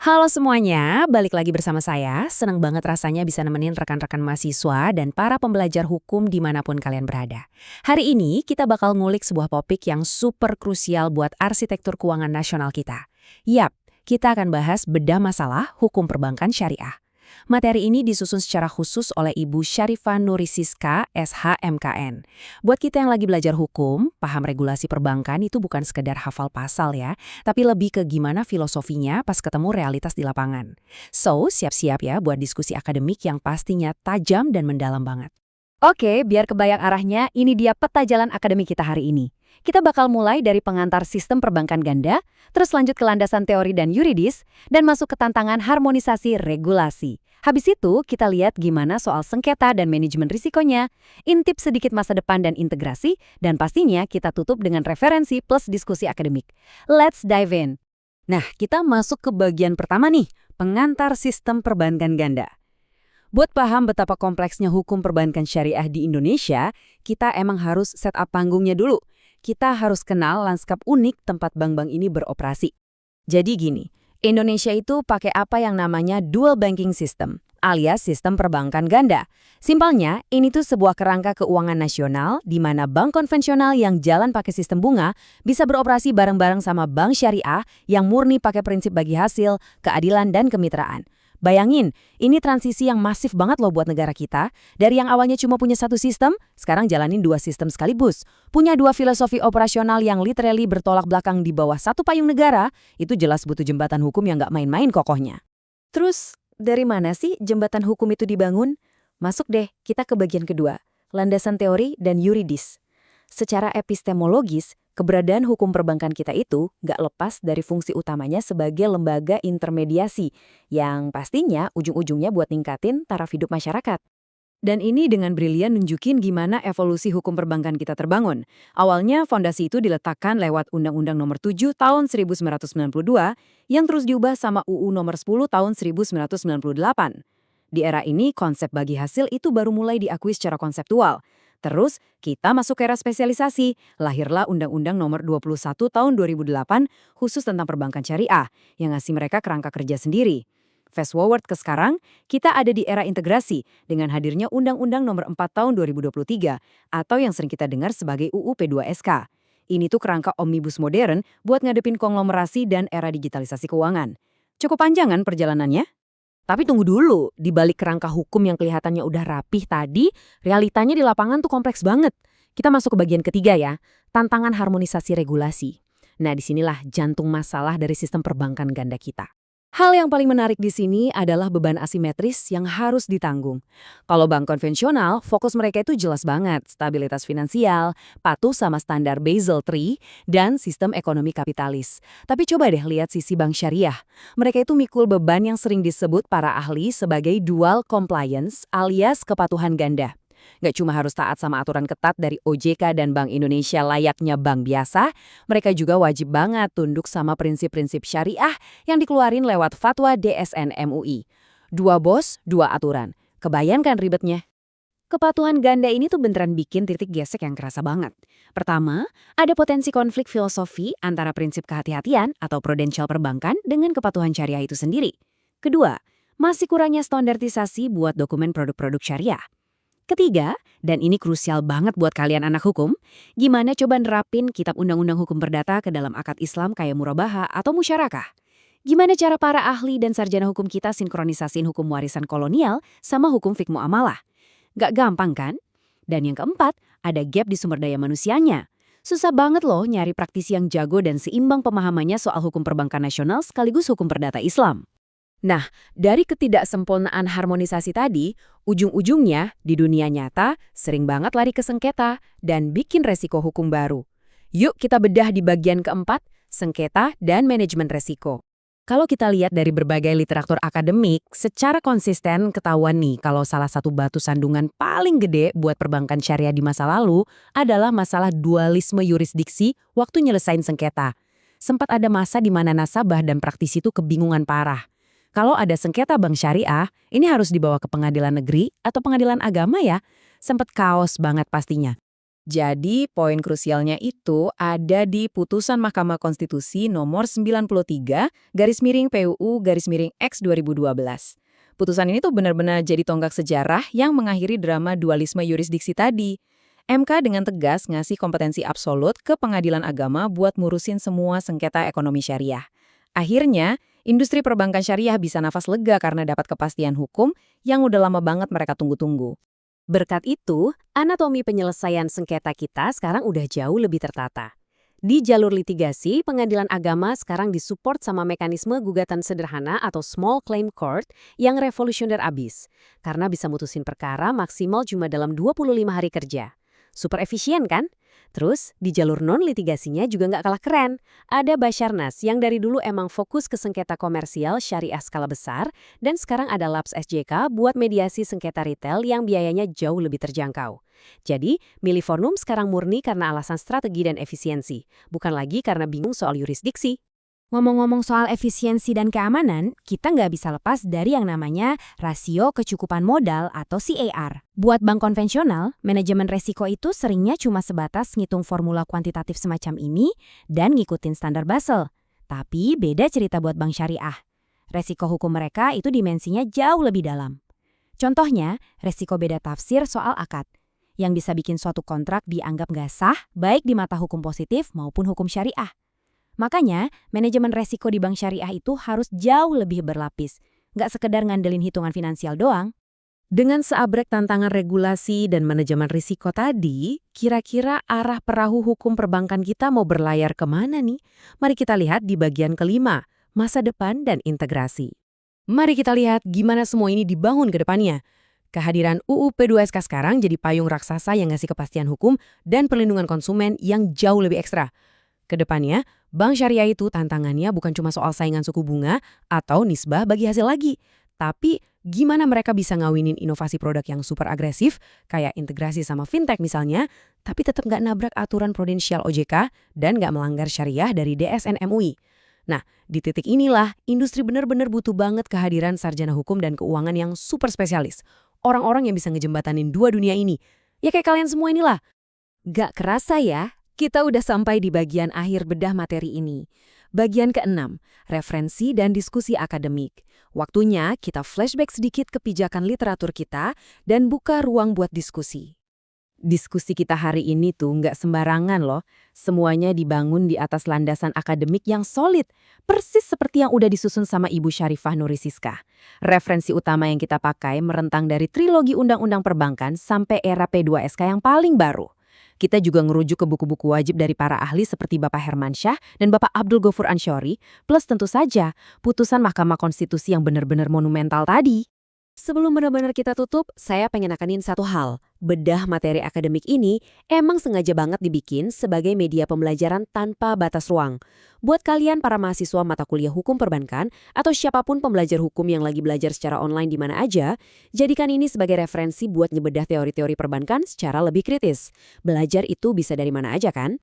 Halo semuanya, balik lagi bersama saya. Senang banget rasanya bisa nemenin rekan-rekan mahasiswa dan para pembelajar hukum dimanapun kalian berada. Hari ini kita bakal ngulik sebuah topik yang super krusial buat arsitektur keuangan nasional kita. Yap, kita akan bahas bedah masalah hukum perbankan syariah. Materi ini disusun secara khusus oleh Ibu Syarifah Nurisiska, SHMKN. Buat kita yang lagi belajar hukum, paham regulasi perbankan itu bukan sekedar hafal pasal ya, tapi lebih ke gimana filosofinya pas ketemu realitas di lapangan. So, siap-siap ya buat diskusi akademik yang pastinya tajam dan mendalam banget. Oke, biar kebayang arahnya, ini dia peta jalan akademik kita hari ini. Kita bakal mulai dari pengantar sistem perbankan ganda, terus lanjut ke landasan teori dan yuridis, dan masuk ke tantangan harmonisasi regulasi. Habis itu, kita lihat gimana soal sengketa dan manajemen risikonya, intip sedikit masa depan dan integrasi, dan pastinya kita tutup dengan referensi plus diskusi akademik. Let's dive in. Nah, kita masuk ke bagian pertama nih, pengantar sistem perbankan ganda. Buat paham betapa kompleksnya hukum perbankan syariah di Indonesia, kita emang harus set up panggungnya dulu. Kita harus kenal lanskap unik tempat bank-bank ini beroperasi. Jadi gini, Indonesia itu pakai apa yang namanya dual banking system, alias sistem perbankan ganda. Simpelnya, ini tuh sebuah kerangka keuangan nasional di mana bank konvensional yang jalan pakai sistem bunga bisa beroperasi bareng-bareng sama bank syariah yang murni pakai prinsip bagi hasil, keadilan, dan kemitraan. Bayangin, ini transisi yang masif banget loh buat negara kita. Dari yang awalnya cuma punya satu sistem, sekarang jalanin dua sistem sekaligus. Punya dua filosofi operasional yang literally bertolak belakang di bawah satu payung negara, itu jelas butuh jembatan hukum yang nggak main-main kokohnya. Terus, dari mana sih jembatan hukum itu dibangun? Masuk deh, kita ke bagian kedua, landasan teori dan yuridis. Secara epistemologis, keberadaan hukum perbankan kita itu nggak lepas dari fungsi utamanya sebagai lembaga intermediasi, yang pastinya ujung-ujungnya buat ningkatin taraf hidup masyarakat. Dan ini dengan brilian nunjukin gimana evolusi hukum perbankan kita terbangun. Awalnya fondasi itu diletakkan lewat Undang-Undang Nomor 7 Tahun 1992 yang terus diubah sama UU Nomor 10 Tahun 1998. Di era ini konsep bagi hasil itu baru mulai diakui secara konseptual. Terus kita masuk ke era spesialisasi, lahirlah Undang-Undang Nomor 21 Tahun 2008 khusus tentang perbankan syariah yang ngasih mereka kerangka kerja sendiri. Fast forward ke sekarang, kita ada di era integrasi dengan hadirnya Undang-Undang Nomor 4 Tahun 2023 atau yang sering kita dengar sebagai UU P2SK. Ini tuh kerangka omnibus modern buat ngadepin konglomerasi dan era digitalisasi keuangan. Cukup panjang kan perjalanannya? Tapi tunggu dulu, di balik kerangka hukum yang kelihatannya udah rapih tadi, realitanya di lapangan tuh kompleks banget. Kita masuk ke bagian ketiga ya, tantangan harmonisasi regulasi. Nah, disinilah jantung masalah dari sistem perbankan ganda kita. Hal yang paling menarik di sini adalah beban asimetris yang harus ditanggung. Kalau bank konvensional, fokus mereka itu jelas banget, stabilitas finansial, patuh sama standar Basel III, dan sistem ekonomi kapitalis. Tapi coba deh lihat sisi bank syariah. Mereka itu mikul beban yang sering disebut para ahli sebagai dual compliance alias kepatuhan ganda. Nggak cuma harus taat sama aturan ketat dari OJK dan Bank Indonesia layaknya bank biasa, mereka juga wajib banget tunduk sama prinsip-prinsip syariah yang dikeluarin lewat fatwa DSN MUI. Dua bos, dua aturan. Kebayangkan ribetnya? Kepatuhan ganda ini tuh beneran bikin titik gesek yang kerasa banget. Pertama, ada potensi konflik filosofi antara prinsip kehati-hatian atau prudential perbankan dengan kepatuhan syariah itu sendiri. Kedua, masih kurangnya standarisasi buat dokumen produk-produk syariah. Ketiga, dan ini krusial banget buat kalian anak hukum, gimana coba nerapin kitab undang-undang hukum perdata ke dalam akad Islam kayak murabaha atau musyarakah? Gimana cara para ahli dan sarjana hukum kita sinkronisasiin hukum warisan kolonial sama hukum fiqh muamalah? Gak gampang kan? Dan yang keempat, ada gap di sumber daya manusianya. Susah banget loh nyari praktisi yang jago dan seimbang pemahamannya soal hukum perbankan nasional sekaligus hukum perdata Islam. Nah, dari ketidaksempurnaan harmonisasi tadi, ujung-ujungnya di dunia nyata sering banget lari ke sengketa dan bikin resiko hukum baru. Yuk kita bedah di bagian keempat, sengketa dan manajemen resiko. Kalau kita lihat dari berbagai literatur akademik, secara konsisten ketahuan nih kalau salah satu batu sandungan paling gede buat perbankan syariah di masa lalu adalah masalah dualisme yurisdiksi waktu nyelesain sengketa. Sempat ada masa di mana nasabah dan praktisi itu kebingungan parah. Kalau ada sengketa bank syariah, ini harus dibawa ke pengadilan negeri atau pengadilan agama ya. Sempet kaos banget pastinya. Jadi, poin krusialnya itu ada di putusan Mahkamah Konstitusi nomor 93 garis miring PUU garis miring X 2012. Putusan ini tuh benar-benar jadi tonggak sejarah yang mengakhiri drama dualisme yurisdiksi tadi. MK dengan tegas ngasih kompetensi absolut ke pengadilan agama buat ngurusin semua sengketa ekonomi syariah. Akhirnya, industri perbankan syariah bisa nafas lega karena dapat kepastian hukum yang udah lama banget mereka tunggu-tunggu. Berkat itu, anatomi penyelesaian sengketa kita sekarang udah jauh lebih tertata. Di jalur litigasi, pengadilan agama sekarang disupport sama mekanisme gugatan sederhana atau small claim court yang revolusioner abis, karena bisa mutusin perkara maksimal cuma dalam 25 hari kerja. Super efisien kan? Terus, di jalur non-litigasinya juga nggak kalah keren. Ada Basarnas yang dari dulu emang fokus ke sengketa komersial syariah skala besar, dan sekarang ada Labs SJK buat mediasi sengketa retail yang biayanya jauh lebih terjangkau. Jadi, milih Fornum sekarang murni karena alasan strategi dan efisiensi, bukan lagi karena bingung soal yurisdiksi. Ngomong-ngomong soal efisiensi dan keamanan, kita nggak bisa lepas dari yang namanya rasio kecukupan modal atau CAR. Buat bank konvensional, manajemen resiko itu seringnya cuma sebatas ngitung formula kuantitatif semacam ini dan ngikutin standar Basel. Tapi beda cerita buat bank syariah. Resiko hukum mereka itu dimensinya jauh lebih dalam. Contohnya, resiko beda tafsir soal akad, yang bisa bikin suatu kontrak dianggap nggak sah baik di mata hukum positif maupun hukum syariah. Makanya, manajemen resiko di bank syariah itu harus jauh lebih berlapis, nggak sekedar ngandelin hitungan finansial doang. Dengan seabrek tantangan regulasi dan manajemen risiko tadi, kira-kira arah perahu hukum perbankan kita mau berlayar kemana nih? Mari kita lihat di bagian kelima, masa depan dan integrasi. Mari kita lihat gimana semua ini dibangun ke depannya. Kehadiran UU P2SK sekarang jadi payung raksasa yang ngasih kepastian hukum dan perlindungan konsumen yang jauh lebih ekstra. Kedepannya, bank syariah itu tantangannya bukan cuma soal saingan suku bunga atau nisbah bagi hasil lagi, tapi gimana mereka bisa ngawinin inovasi produk yang super agresif, kayak integrasi sama fintech misalnya, tapi tetap nggak nabrak aturan prudensial OJK dan nggak melanggar syariah dari DSN MUI. Nah, di titik inilah industri benar-benar butuh banget kehadiran sarjana hukum dan keuangan yang super spesialis. Orang-orang yang bisa ngejembatanin dua dunia ini. Ya kayak kalian semua inilah. Gak kerasa ya? Kita udah sampai di bagian akhir bedah materi ini. Bagian ke-6, referensi dan diskusi akademik. Waktunya kita flashback sedikit ke pijakan literatur kita dan buka ruang buat diskusi. Diskusi kita hari ini tuh nggak sembarangan loh. Semuanya dibangun di atas landasan akademik yang solid, persis seperti yang udah disusun sama Ibu Syarifah Nurisiska. Referensi utama yang kita pakai merentang dari trilogi undang-undang perbankan sampai era P2SK yang paling baru. Kita juga ngerujuk ke buku-buku wajib dari para ahli seperti Bapak Hermansyah dan Bapak Abdul Ghafur Ansyori, plus tentu saja putusan Mahkamah Konstitusi yang benar-benar monumental tadi. Sebelum benar-benar kita tutup, saya pengen nekanin satu hal. Bedah materi akademik ini emang sengaja banget dibikin sebagai media pembelajaran tanpa batas ruang. Buat kalian para mahasiswa mata kuliah hukum perbankan atau siapapun pembelajar hukum yang lagi belajar secara online di mana aja, jadikan ini sebagai referensi buat ngebedah teori-teori perbankan secara lebih kritis. Belajar itu bisa dari mana aja kan?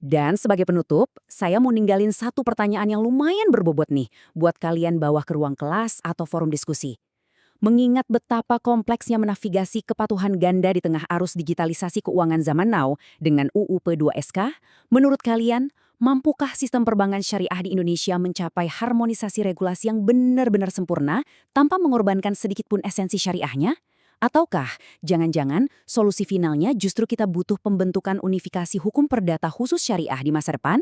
Dan sebagai penutup, saya mau ninggalin satu pertanyaan yang lumayan berbobot nih buat kalian bawa ke ruang kelas atau forum diskusi. Mengingat betapa kompleksnya menavigasi kepatuhan ganda di tengah arus digitalisasi keuangan zaman now dengan UU P2SK, menurut kalian, mampukah sistem perbankan syariah di Indonesia mencapai harmonisasi regulasi yang benar-benar sempurna tanpa mengorbankan sedikit pun esensi syariahnya? Ataukah jangan-jangan solusi finalnya justru kita butuh pembentukan unifikasi hukum perdata khusus syariah di masa depan?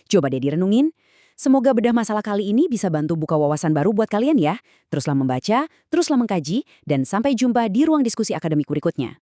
Coba deh direnungin. Semoga bedah masalah kali ini bisa bantu buka wawasan baru buat kalian ya. Teruslah membaca, teruslah mengkaji, dan sampai jumpa di ruang diskusi akademik berikutnya.